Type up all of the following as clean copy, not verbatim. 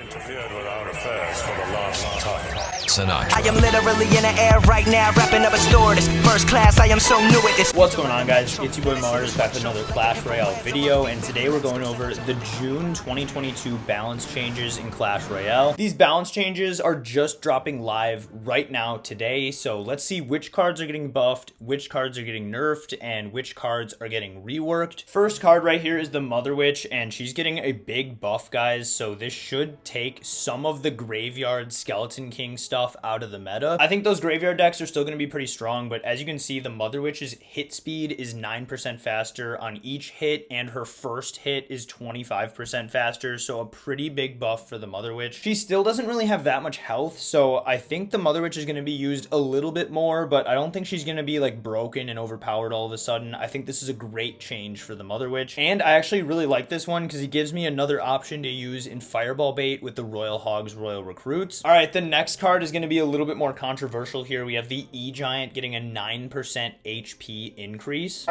interfered with our affairs for the last time. Tonight. I am literally in the air right now, wrapping up a store. This first class, I am so new at this. What's going on, guys? It's your boy Mars back with another Clash Royale video, and today we're going over the June 2022 balance changes in Clash Royale. These balance changes are just dropping live right now today, so let's see which cards are getting buffed, which cards are getting nerfed, and which cards are getting reworked. First card right here is the Mother Witch, and she's getting a big buff, guys, so this should take some of the Graveyard Skeleton King stuff out of the meta. I think those Graveyard decks are still going to be pretty strong, but as you can see, the Mother Witch's hit speed is 9% faster on each hit, and her first hit is 25% faster, so a pretty big buff for the Mother Witch. She still doesn't really have that much health, so I think the Mother Witch is going to be used a little bit more, but I don't think she's going to be like broken and overpowered all of a sudden. I think this is a great change for the Mother Witch, and I actually really like this one because it gives me another option to use in Fireball Bait with the Royal Hogs Royal Recruits. All right, the next card is going to be a little bit more controversial here. We have the E Giant getting a 9% HP increase.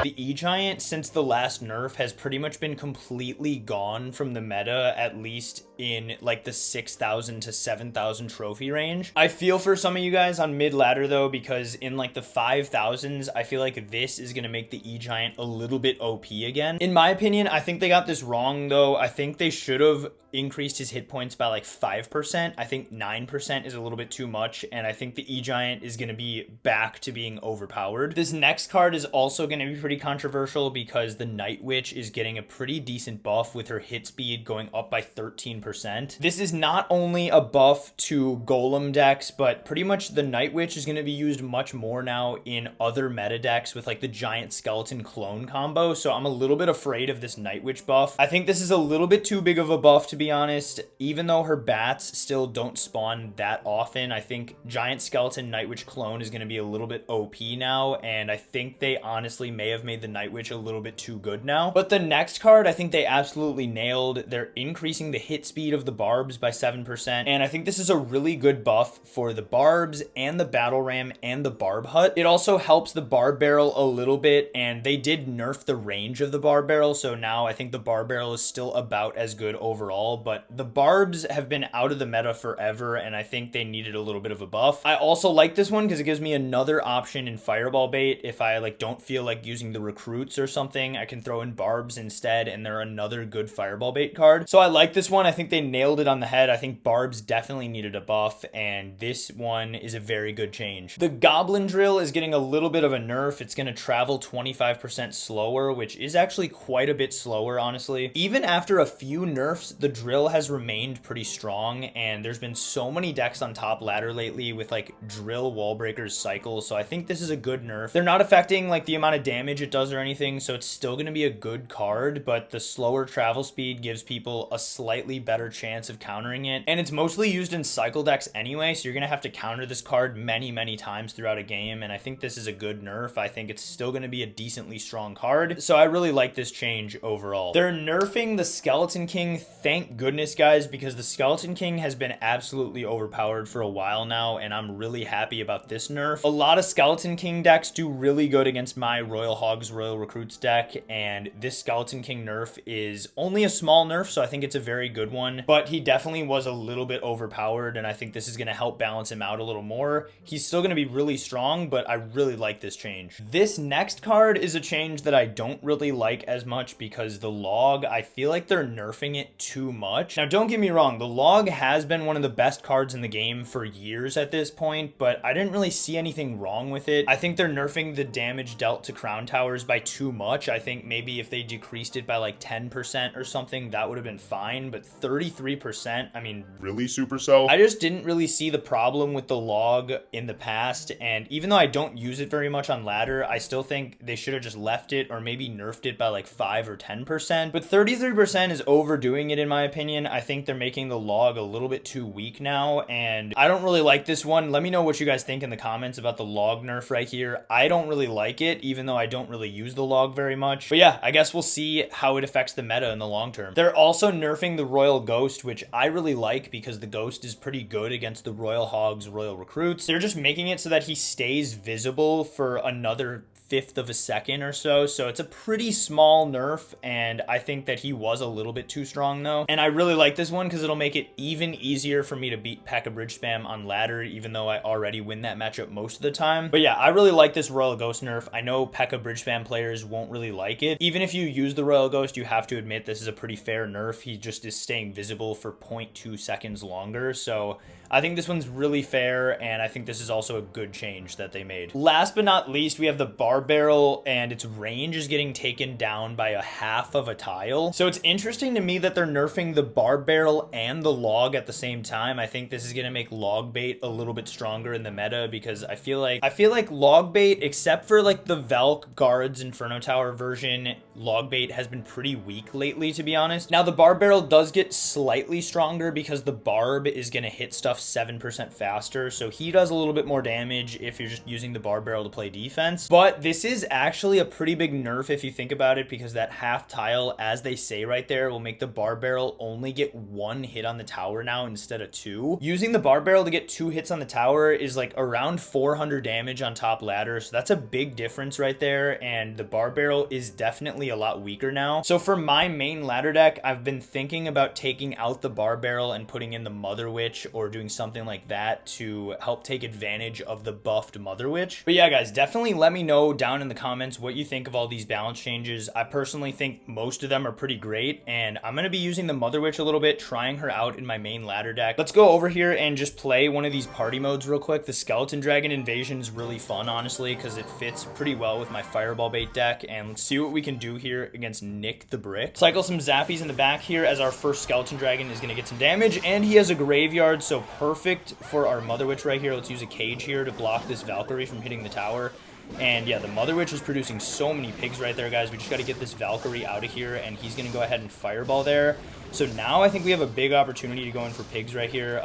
The E Giant, since the last nerf, has pretty much been completely gone from the meta, at least in like the 6,000 to 7,000 trophy range. I feel for some of you guys on mid ladder though, because in like the 5,000s, I feel like this is going to make the E Giant a little bit OP again. In my opinion, I think they got this wrong though. I think they should have increased his hit points by like 5%. I think 9% is a little bit too much, and I think the E Giant is going to be back to being overpowered. This next card is also going to be pretty controversial because the Night Witch is getting a pretty decent buff with her hit speed going up by 13%. This is not only a buff to Golem decks, but pretty much the Night Witch is going to be used much more now in other meta decks with like the Giant Skeleton Clone combo, so I'm a little bit afraid of this Night Witch buff. I think this is a little bit too big of a buff, to be honest. Even though her bats still don't spawn that often, I think Giant Skeleton Night Witch Clone is going to be a little bit OP now, and I think they honestly may have made the Night Witch a little bit too good now. But the next card, I think they absolutely nailed. They're increasing the hit speed of the Barbs by 7%, and I think this is a really good buff for the Barbs and the Battle Ram and the Barb Hut. It also helps the Barb Barrel a little bit, and they did nerf the range of the Barb Barrel, so now I think the Barb Barrel is still about as good overall, but the Barbs have been out of the meta forever, and I think they needed a little bit of a buff. I also like this one because it gives me another option in Fireball Bait. If I like don't feel like using the recruits or something, I can throw in Barbs instead, and they're another good Fireball Bait card. So I like this one. I think they nailed it on the head. I think Barbs definitely needed a buff, and this one is a very good change. The Goblin Drill is getting a little bit of a nerf. It's going to travel 25% slower, which is actually quite a bit slower, honestly. Even after a few nerfs, the drill has remained pretty strong, and there's been so many decks on top ladder lately with like drill wall breakers cycle, so I think this is a good nerf. They're not affecting like the amount of damage it does or anything, so it's still going to be a good card, but the slower travel speed gives people a slightly better chance of countering it, and it's mostly used in cycle decks anyway, so you're going to have to counter this card many times throughout a game, and I think this is a good nerf. I think it's still going to be a decently strong card, so I really like this change overall. They're nerfing the Skeleton King, thank goodness, guys, because the Skeleton King has been absolutely overpowered for a while now, and I'm really happy about this nerf. A lot of Skeleton King decks do really good against my Royal Hogs Royal Recruits deck, and this Skeleton King nerf is only a small nerf, so I think it's a very good one, but he definitely was a little bit overpowered, and I think this is going to help balance him out a little more. He's still going to be really strong, but I really like this change. This next card is a change that I don't really like as much because the Log, I feel like they're nerfing it too much. Now, don't get me wrong, the Log has been one of the best cards in the game for years at this point, but I didn't really see anything wrong with it. I think they're nerfing the damage dealt to Crown Towers by too much. I think maybe if they decreased it by like 10% or something, that would have been fine, but 33%, I mean, really, Supercell? I just didn't really see the problem with the Log in the past, and even though I don't use it very much on ladder, I still think they should have just left it or maybe nerfed it by like 5 or 10%, but 33% is overdoing it in my opinion. I think they're making the Log a little bit too weak now, and I don't really like this one. Let me know what you guys think in the comments about the Log nerf right here. I don't really like it, even though I don't really use the Log very much, but yeah, I guess we'll see how it affects the meta in the long term. They're also nerfing the Royal Ghost, which I really like because the Ghost is pretty good against the Royal Hogs Royal Recruits. They're just making it so that he stays visible for another 1/5 of a second or so. So it's a pretty small nerf, and I think that he was a little bit too strong though. And I really like this one because it'll make it even easier for me to beat P.E.K.K.A. Bridge Spam on ladder, even though I already win that matchup most of the time. But yeah, I really like this Royal Ghost nerf. I know P.E.K.K.A. Bridge Spam players won't really like it. Even if you use the Royal Ghost, you have to admit this is a pretty fair nerf. He just is staying visible for 0.2 seconds longer. So I think this one's really fair, and I think this is also a good change that they made. Last but not least, we have the Bar Barrel, and its range is getting taken down by 1/2 of a tile. So it's interesting to me that they're nerfing the Bar Barrel and the Log at the same time. I think this is gonna make Log Bait a little bit stronger in the meta, because I feel like Log Bait, except for like the Valk Guards Inferno Tower version, Log Bait has been pretty weak lately, to be honest. Now the Bar Barrel does get slightly stronger because the Barb is gonna hit stuff 7% faster, so he does a little bit more damage if you're just using the Bar Barrel to play defense. But this is actually a pretty big nerf if you think about it, because that half tile, as they say right there, will make the Bar Barrel only get 1 hit on the tower now instead of 2. Using the Bar Barrel to get 2 hits on the tower is like around 400 damage on top ladder, so that's a big difference right there, and the Bar Barrel is definitely a lot weaker now. So for my main ladder deck, I've been thinking about taking out the Bar Barrel and putting in the Mother Witch, or doing something like that to help take advantage of the buffed Mother Witch. But yeah, guys, definitely let me know down in the comments what you think of all these balance changes. I personally think most of them are pretty great, and I'm going to be using the Mother Witch a little bit, trying her out in my main ladder deck. Let's go over here and just play one of these party modes real quick. The Skeleton Dragon Invasion is really fun, honestly, because it fits pretty well with my Fireball Bait deck, and let's see what we can do here against Nick the Brick. Cycle some Zappies in the back here as our first Skeleton Dragon is going to get some damage, and he has a Graveyard, so perfect for our Mother Witch right here. Let's use a Cage here to block this Valkyrie from hitting the tower. And yeah, the Mother Witch is producing so many pigs right there, guys. We just got to get this Valkyrie out of here, and he's going to go ahead and Fireball there. So now I think we have a big opportunity to go in for pigs right here.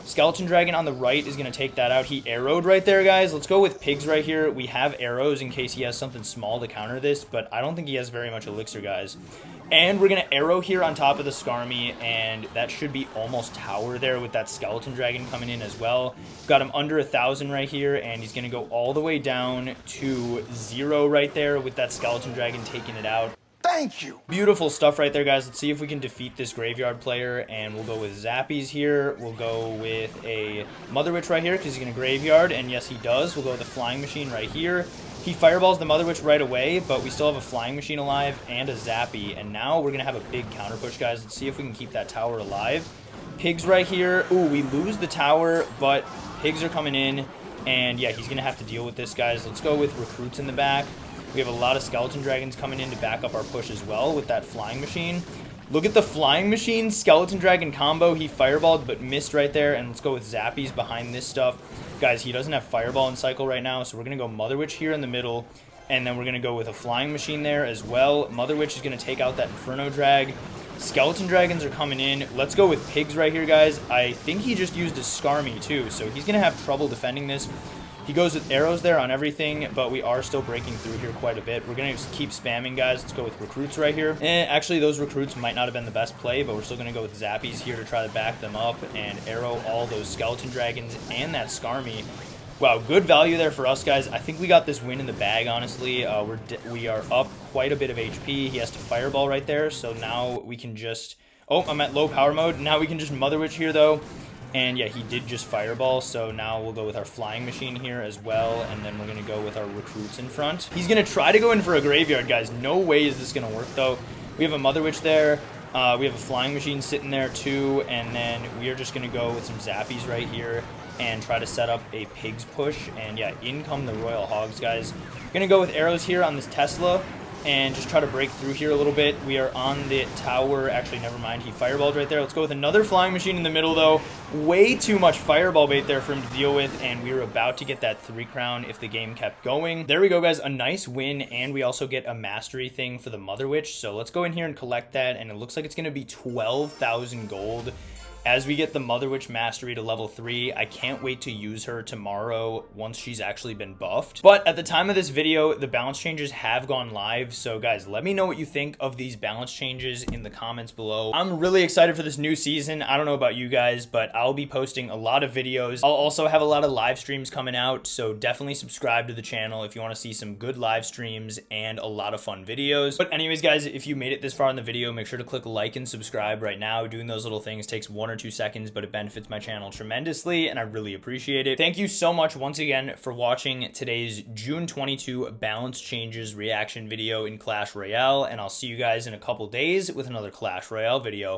Skeleton Dragon on the right is going to take that out. He arrowed right there, guys. Let's go with pigs right here. We have arrows in case he has something small to counter this, but I don't think he has very much elixir, guys. And we're going to arrow here on top of the Skarmy, and that should be almost tower there with that Skeleton Dragon coming in as well. Got him under 1,000 right here, and he's going to go all the way down to 0 right there with that Skeleton Dragon taking it out. Thank you. Beautiful stuff right there, guys. Let's see if we can defeat this Graveyard player, and we'll go with Zappies here. We'll go with a Mother Witch right here because he's going to Graveyard, and yes, he does. We'll go with a Flying Machine right here. He fireballs the Mother Witch right away, but we still have a Flying Machine alive and a Zappy, and now we're going to have a big counter push, guys. Let's see if we can keep that tower alive. Pigs right here. Ooh, we lose the tower, but pigs are coming in, and yeah, he's going to have to deal with this, guys. Let's go with Recruits in the back. We have a lot of Skeleton Dragons coming in to back up our push as well with that Flying Machine. Look at the Flying Machine Skeleton Dragon combo. He fireballed but missed right there, and let's go with Zappies behind this stuff. Guys, he doesn't have Fireball in cycle right now, so we're going to go Mother Witch here in the middle, and then we're going to go with a Flying Machine there as well. Mother Witch is going to take out that Inferno Drag. Skeleton Dragons are coming in. Let's go with pigs right here, guys. I think he just used a Skarmy too, so he's going to have trouble defending this. He goes with arrows there on everything, but we are still breaking through here quite a bit. We're going to keep spamming, guys. Let's go with Recruits right here. Actually, those Recruits might not have been the best play, but we're still going to go with Zappies here to try to back them up and arrow all those Skeleton Dragons and that Skarmy. Wow, good value there for us, guys. I think we got this win in the bag, honestly. We are up quite a bit of HP. He has to Fireball right there, so now we can just... Oh, I'm at low power mode. Now we can just Mother Witch here, though. And yeah, he did just Fireball, so now we'll go with our Flying Machine here as well, and then we're going to go with our Recruits in front. He's going to try to go in for a Graveyard, guys. No way is this going to work, though. We have a Mother Witch there. We have a Flying Machine sitting there, too, and then we are just going to go with some Zappies right here and try to set up a Pigs push. And yeah, in come the Royal Hogs, guys. Going to go with arrows here on this Tesla and just try to break through here a little bit. We are on the tower. Actually, never mind. He fireballed right there. Let's go with another Flying Machine in the middle, though. Way too much Fireball bait there for him to deal with, and we were about to get that 3 crown if the game kept going. There we go, guys. A nice win, and we also get a Mastery thing for the Mother Witch. So let's go in here and collect that, and it looks like it's going to be 12,000 gold as we get the Mother Witch Mastery to level 3. I can't wait to use her tomorrow once she's actually been buffed. But at the time of this video, the balance changes have gone live. So guys, let me know what you think of these balance changes in the comments below. I'm really excited for this new season. I don't know about you guys, but I'll be posting a lot of videos. I'll also have a lot of live streams coming out, so definitely subscribe to the channel if you want to see some good live streams and a lot of fun videos. But anyways, guys, if you made it this far in the video, make sure to click like and subscribe right now. Doing those little things takes 1 or 2 seconds, but it benefits my channel tremendously, and I really appreciate it. Thank you so much once again for watching today's June 22 balance changes reaction video in Clash Royale, and I'll see you guys in a couple days with another Clash Royale video.